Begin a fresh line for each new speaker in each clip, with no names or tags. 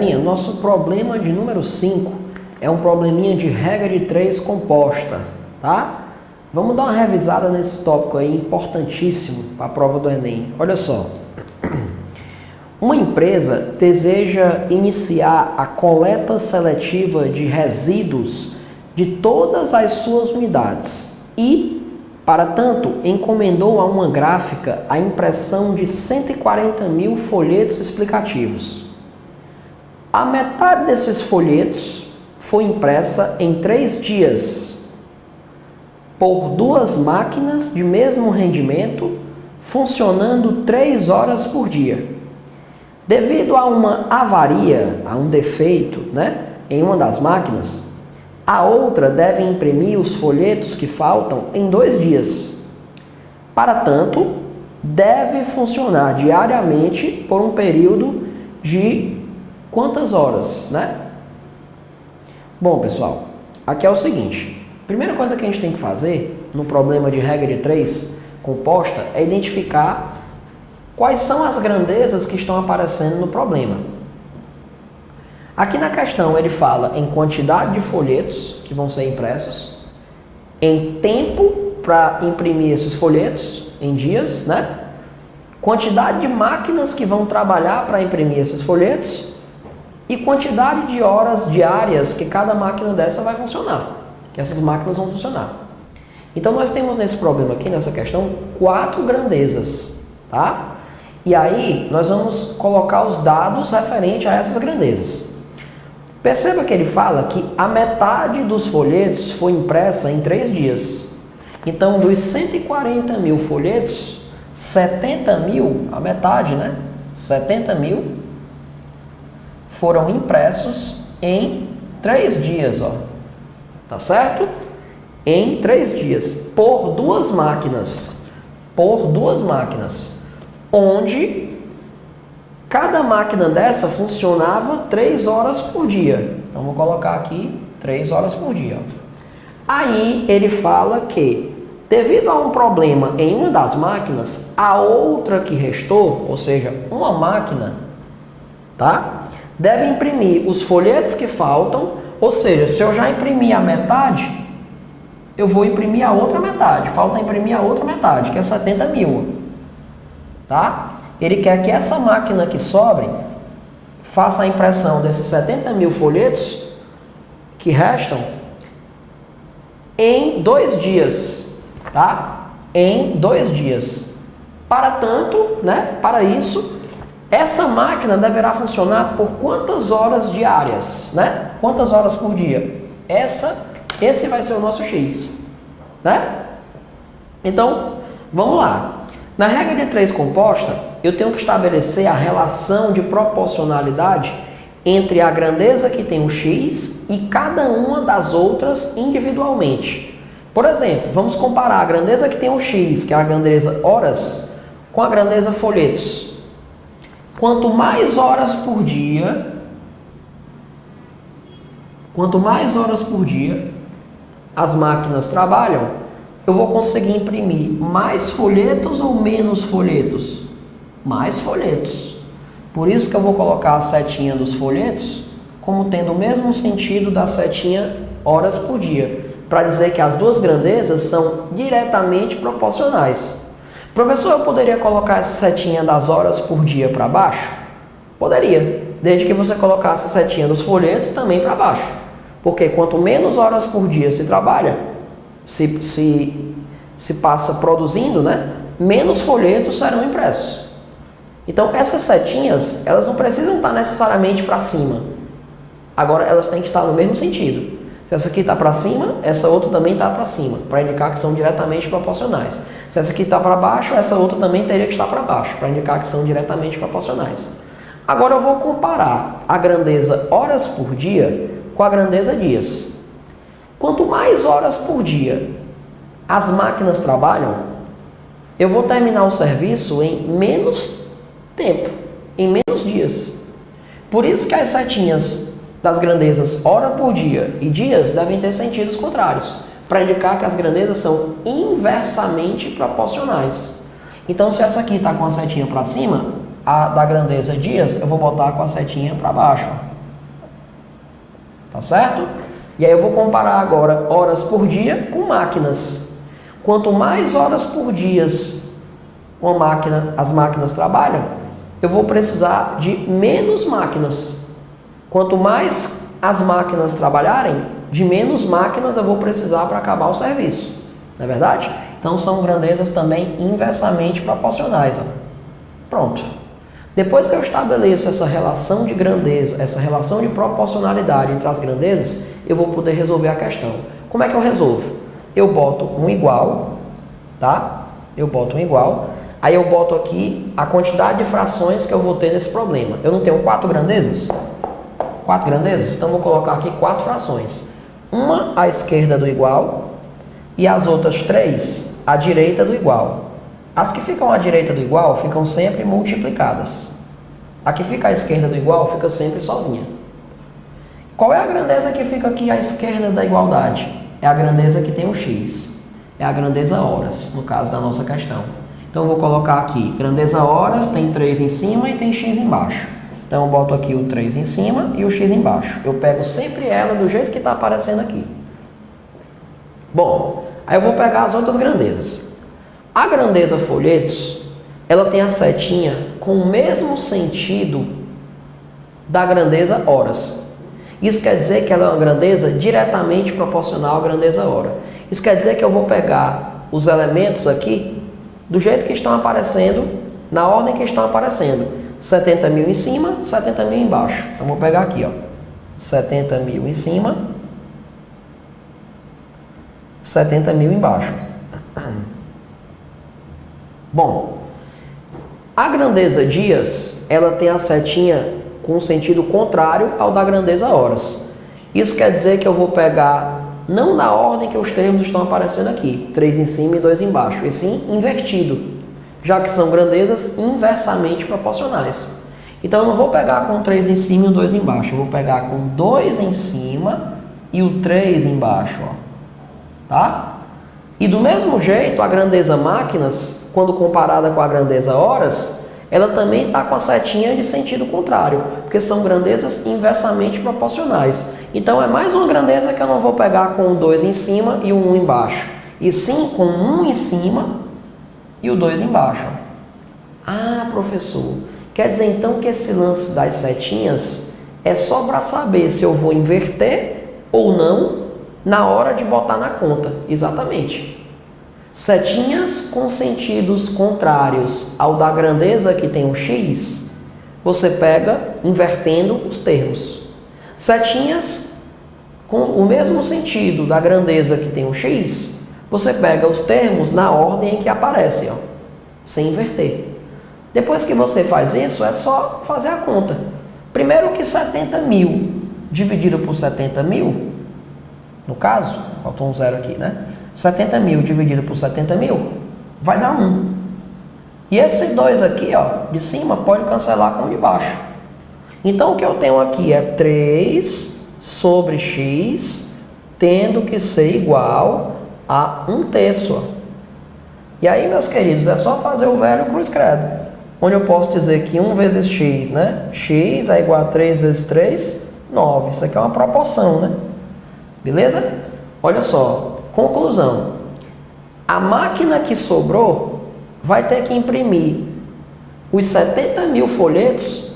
Galerinha, nosso problema de número 5 é um probleminha de regra de 3 composta, tá? Vamos dar uma revisada nesse tópico aí, importantíssimo para a prova do Enem. Olha só. Uma empresa deseja iniciar a coleta seletiva de resíduos de todas as suas unidades e, para tanto, encomendou a uma gráfica a impressão de 140 mil folhetos explicativos. A metade desses folhetos foi impressa em 3 dias por 2 máquinas de mesmo rendimento, funcionando 3 horas por dia. Devido a uma avaria, a um defeito, em uma das máquinas, a outra deve imprimir os folhetos que faltam em 2 dias. Para tanto, deve funcionar diariamente por um período de quantas horas, Bom, pessoal, aqui é o seguinte. A primeira coisa que a gente tem que fazer no problema de regra de 3 composta é identificar quais são as grandezas que estão aparecendo no problema. Aqui na questão ele fala em quantidade de folhetos que vão ser impressos, em tempo para imprimir esses folhetos, em dias, quantidade de máquinas que vão trabalhar para imprimir esses folhetos e quantidade de horas diárias que cada máquina dessa vai funcionar, que essas máquinas vão funcionar. Então nós temos nesse problema aqui, nessa questão, 4 grandezas, tá? E aí nós vamos colocar os dados referentes a essas grandezas. Perceba que ele fala que a metade dos folhetos foi impressa em 3 dias. Então, dos 140 mil folhetos, 70 mil, a metade, 70 mil foram impressos em 3 dias, ó. Tá certo? Em 3 dias, por 2 máquinas. Por 2 máquinas. Onde cada máquina dessa funcionava 3 horas por dia. Então, vou colocar aqui 3 horas por dia. Aí, ele fala que, devido a um problema em uma das máquinas, a outra que restou, ou seja, uma máquina, deve imprimir os folhetos que faltam, ou seja, se eu já imprimi a metade, eu vou imprimir a outra metade. Falta imprimir a outra metade, que é 70 mil. Ele quer que essa máquina que sobre faça a impressão desses 70 mil folhetos que restam em 2 dias, Em 2 dias. Para tanto, para isso, essa máquina deverá funcionar por quantas horas diárias, Quantas horas por dia? Esse vai ser o nosso X, Então, vamos lá. Na regra de 3 composta, eu tenho que estabelecer a relação de proporcionalidade entre a grandeza que tem o X e cada uma das outras individualmente. Por exemplo, vamos comparar a grandeza que tem o X, que é a grandeza horas, com a grandeza folhetos. Quanto mais horas por dia as máquinas trabalham, eu vou conseguir imprimir mais folhetos ou menos folhetos? Mais folhetos. Por isso que eu vou colocar a setinha dos folhetos como tendo o mesmo sentido da setinha horas por dia, para dizer que as 2 grandezas são diretamente proporcionais. Professor, eu poderia colocar essa setinha das horas por dia para baixo? Poderia, desde que você colocasse a setinha dos folhetos também para baixo. Porque quanto menos horas por dia se trabalha, se passa produzindo, menos folhetos serão impressos. Então, essas setinhas, elas não precisam estar necessariamente para cima. Agora, elas têm que estar no mesmo sentido. Se essa aqui está para cima, essa outra também está para cima, para indicar que são diretamente proporcionais. Se essa aqui está para baixo, essa outra também teria que estar para baixo, para indicar que são diretamente proporcionais. Agora, eu vou comparar a grandeza horas por dia com a grandeza dias. Quanto mais horas por dia as máquinas trabalham, eu vou terminar o serviço em menos tempo, em menos dias. Por isso que as setinhas das grandezas hora por dia e dias devem ter sentidos contrários, para indicar que as grandezas são inversamente proporcionais. Então, se essa aqui está com a setinha para cima, a da grandeza dias, eu vou botar com a setinha para baixo. tá certo? E aí eu vou comparar agora horas por dia com máquinas. Quanto mais horas por dia as máquinas trabalham, eu vou precisar de menos máquinas. Quanto mais as máquinas trabalharem, de menos máquinas eu vou precisar para acabar o serviço. Não é verdade? Então são grandezas também inversamente proporcionais. Ó. Pronto. Depois que eu estabeleço essa relação de grandeza, essa relação de proporcionalidade entre as grandezas, eu vou poder resolver a questão. Como é que eu resolvo? Eu boto um igual, tá? Eu boto um igual, aí eu boto aqui a quantidade de frações que eu vou ter nesse problema. Eu não tenho 4 grandezas? 4 grandezas? Então eu vou colocar aqui 4 frações. Uma à esquerda do igual e as outras 3 à direita do igual. As que ficam à direita do igual ficam sempre multiplicadas. A que fica à esquerda do igual fica sempre sozinha. Qual é a grandeza que fica aqui à esquerda da igualdade? É a grandeza que tem o x. É a grandeza horas, no caso da nossa questão. Então eu vou colocar aqui, grandeza horas, tem 3 em cima e tem x embaixo. Então eu boto aqui o 3 em cima e o x embaixo. Eu pego sempre ela do jeito que está aparecendo aqui. Bom, aí eu vou pegar as outras grandezas. A grandeza folhetos, ela tem a setinha com o mesmo sentido da grandeza horas. Isso quer dizer que ela é uma grandeza diretamente proporcional à grandeza hora. Isso quer dizer que eu vou pegar os elementos aqui do jeito que estão aparecendo, na ordem que estão aparecendo. 70 mil em cima, 70 mil embaixo. Então vou pegar aqui, ó, 70 mil em cima, 70 mil embaixo. Bom, a grandeza dias, ela tem a setinha com sentido contrário ao da grandeza horas. Isso quer dizer que eu vou pegar, não na ordem que os termos estão aparecendo aqui, 3 em cima e 2 embaixo, e sim invertido, já que são grandezas inversamente proporcionais. Então eu não vou pegar com 3 em cima e o 2 embaixo, eu vou pegar com 2 em cima e o 3 embaixo, ó. Tá? E do mesmo jeito, a grandeza máquinas, quando comparada com a grandeza horas, ela também está com a setinha de sentido contrário, porque são grandezas inversamente proporcionais. Então é mais uma grandeza que eu não vou pegar com o 2 em cima e o 1 embaixo, e sim com o 1 em cima e o 2 embaixo. Ah, professor, quer dizer então que esse lance das setinhas é só para saber se eu vou inverter ou não na hora de botar na conta. Exatamente. Setinhas com sentidos contrários ao da grandeza que tem o x, você pega invertendo os termos. Setinhas com o mesmo sentido da grandeza que tem o x, você pega os termos na ordem em que aparecem, ó, sem inverter. Depois que você faz isso, é só fazer a conta. Primeiro que 70 mil dividido por 70 mil, no caso, faltou um zero aqui, né? 70 mil dividido por 70 mil vai dar 1. E esse 2 aqui, ó, de cima, pode cancelar com o de baixo. Então o que eu tenho aqui é 3 sobre x, tendo que ser igual a 1/3. E aí, meus queridos, é só fazer o velho cruz credo, onde eu posso dizer que 1 vezes x, né? X é igual a 3 vezes 3, 9. Isso aqui é uma proporção, né? Beleza? Olha só. Conclusão, a máquina que sobrou vai ter que imprimir os 70 mil folhetos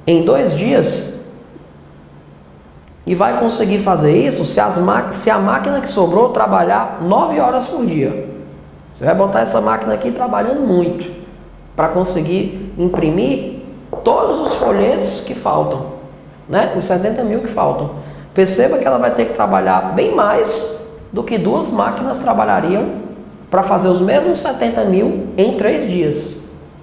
em 2 dias e vai conseguir fazer isso se a máquina que sobrou trabalhar 9 horas por dia. Você vai botar essa máquina aqui trabalhando muito para conseguir imprimir todos os folhetos que faltam, né? Os 70 mil que faltam. Perceba que ela vai ter que trabalhar bem mais do que 2 máquinas trabalhariam para fazer os mesmos 70 mil em 3 dias.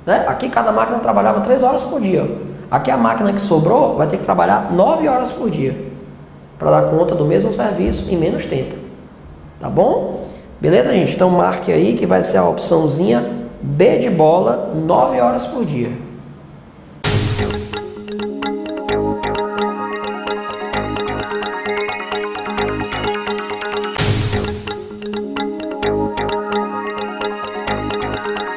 Né? Aqui cada máquina trabalhava 3 horas por dia. Aqui a máquina que sobrou vai ter que trabalhar 9 horas por dia para dar conta do mesmo serviço em menos tempo. Tá bom? Beleza, gente? Então marque aí que vai ser a opçãozinha B de bola, 9 horas por dia.